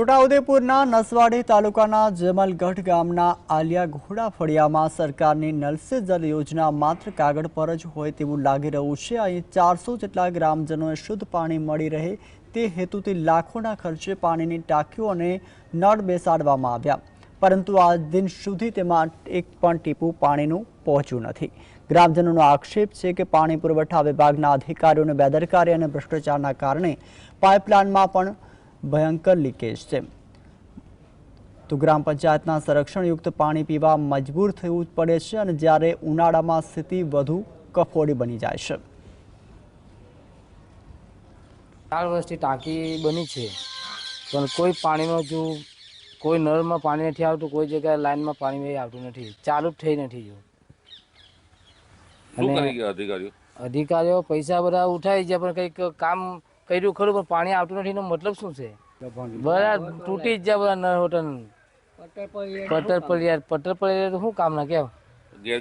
છોટાઉદેપુરના નસવાડી તાલુકાના જમલગઢ ગામના આલિયા ઘોડા ફળિયામાં સરકારની નલ સે જલ યોજના માત્ર કાગળ પર જ હોય તેવું લાગી રહ્યું છે। અહીં 400 જેટલા ગ્રામજનોને શુદ્ધ પાણી મળી રહે તે હેતુથી લાખોના ખર્ચે પાણીની ટાંકીઓ અને નળ બેસાડવામાં આવ્યા, પરંતુ આજ દિન સુધી તેમાં એક પણ ટીપું પાણીનું પહોંચ્યું નથી। ગ્રામજનોનો આક્ષેપ છે કે પાણી પુરવઠા વિભાગના અધિકારીઓની બેદરકારી અને ભ્રષ્ટાચારના કારણે પાઇપલાઇનમાં પણ ભયંકર લીકેજ છે। તો ગ્રામ પંચાયતના સંરક્ષણયુક્ત પાણી પીવા મજબૂર થવું પડે છે અને જ્યારે ઉનાળામાં સ્થિતિ વધુ કફોડી બની જાય છે। 4 વર્ષથી ટાંકી બની છે પણ કોઈ પાણીનો જો કોઈ નળમાં પાણી નથી આવતું, કોઈ જગ્યાએ લાઈનમાં પાણી આવતું નથી, ચાલુ જ થઈ નથી। જો શું કરી ગયા અધિકારીઓ પૈસા બધા ઉઠાવી ગયા પણ કંઈક કામ કર્યું ખરું પણ પાણી આવતું નથી એનો મતલબ શું છે? બધા તૂટી જ જાય બધા નળ હોટલ પટર પડિયાર તો શું કામના કેવા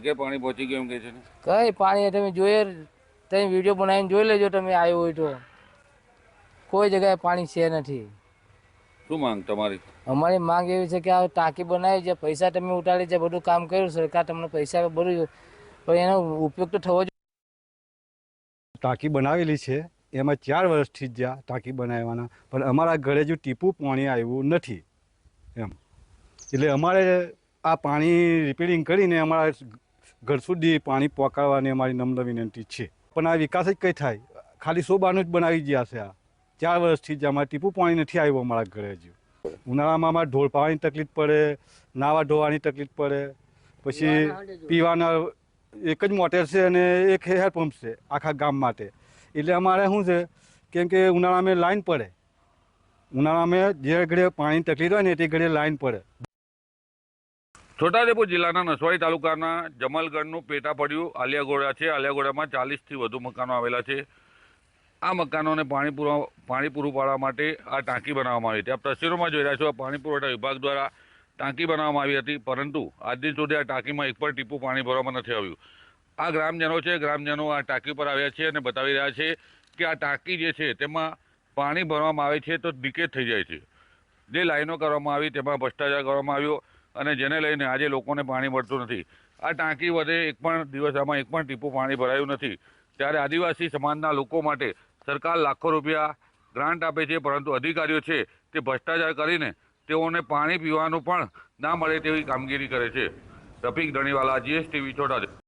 ઘેર પાણી પહોંચી ગયું એમ કે છે? કઈ પાણી તમે જોઈએ, તમે વિડીયો બનાવીને જોઈ લેજો, તમે આવ્યો હોય તો કોઈ જગ્યાએ પાણી છે નથી। શું માંગ તમારી? અમારી માંગ એવી છે કે આ ટાંકી બનાવી છે, પૈસા તમે ઉતારી છે, બધું કામ કર્યું, સરકાર તમને પૈસા બધું, પણ એનો ઉપયોગ તો થવો જોઈએ। ટાંકી બનાવેલી છે એમાં 4 વર્ષથી જ જ્યાં ટાંકી બનાવવાના, પણ અમારા ઘરે જો ટીપું પાણી આવ્યું નથી એમ, એટલે અમારે આ પાણી રિપેરિંગ કરીને અમારા ઘર સુધી પાણી પહોંચાડવાની અમારી નમ્ર વિનંતી છે। પણ આ વિકાસ જ કંઈ થાય, ખાલી શોભાનું જ બનાવી ગયા છે। આ 4 વર્ષથી જ અમારે ટીપું પાણી નથી આવ્યું અમારા ઘરે હજુ। ઉનાળામાં અમારે ઢોળ પાવાની તકલીફ પડે, નાવા ધોવાની તકલીફ પડે, પછી પીવાના એક જ મોટર છે અને એક હેર પંપ છે આખા ગામ માટે। એટલે અમારે શું છે, કેમ કે ઉનાળામાં લાઈન પડે, ઉનાળામાં જે ઘડે પાણીની તકલીફ હોય ને તે ઘડે લાઈન પડે। છોટાઉદેપુર જિલ્લાના નસવાડી તાલુકાના જમલગઢનું પેટા પડ્યું આલિયા ઘોડા છે। આલિયા ઘોડામાં 40થી વધુ મકાનો આવેલા છે। આ મકાનોને પાણી પૂરું પાડવા માટે આ ટાંકી બનાવવામાં આવી હતી। આ તસવીરોમાં જોઈ રહ્યા છો, પાણી પુરવઠા વિભાગ દ્વારા ટાંકી બનાવવામાં આવી હતી, પરંતુ આજ દિન સુધી આ ટાંકીમાં એક પણ ટીપું પાણી ભરવામાં નથી આવ્યું। આ ગ્રામજનો છે, ગ્રામજનો આ ટાંકી પર આવ્યા છે અને બતાવી રહ્યા છે કે આ ટાંકી જે છે તેમાં પાણી ભરવામાં આવે છે તો લીકેજ થઈ જાય છે। જે લાઈનો કરવામાં આવી તેમાં ભ્રષ્ટાચાર કરવામાં આવ્યો અને જેને લઈને આજે લોકોને પાણી મળતું નથી। આ ટાંકી વધે એક પણ દિવસ આમાં એક પણ ટીપું પાણી ભરાયું નથી। ત્યારે આદિવાસી સમાજના લોકો માટે સરકાર લાખો રૂપિયા ગ્રાન્ટ આપે છે, પરંતુ અધિકારીઓ છે તે ભ્રષ્ટાચાર કરીને તેઓને પાણી પીવાનું પણ ના મળે તેવી કામગીરી કરે છે। રફીક ધણીવાલા, GSTV, છોટાઉદેપુર।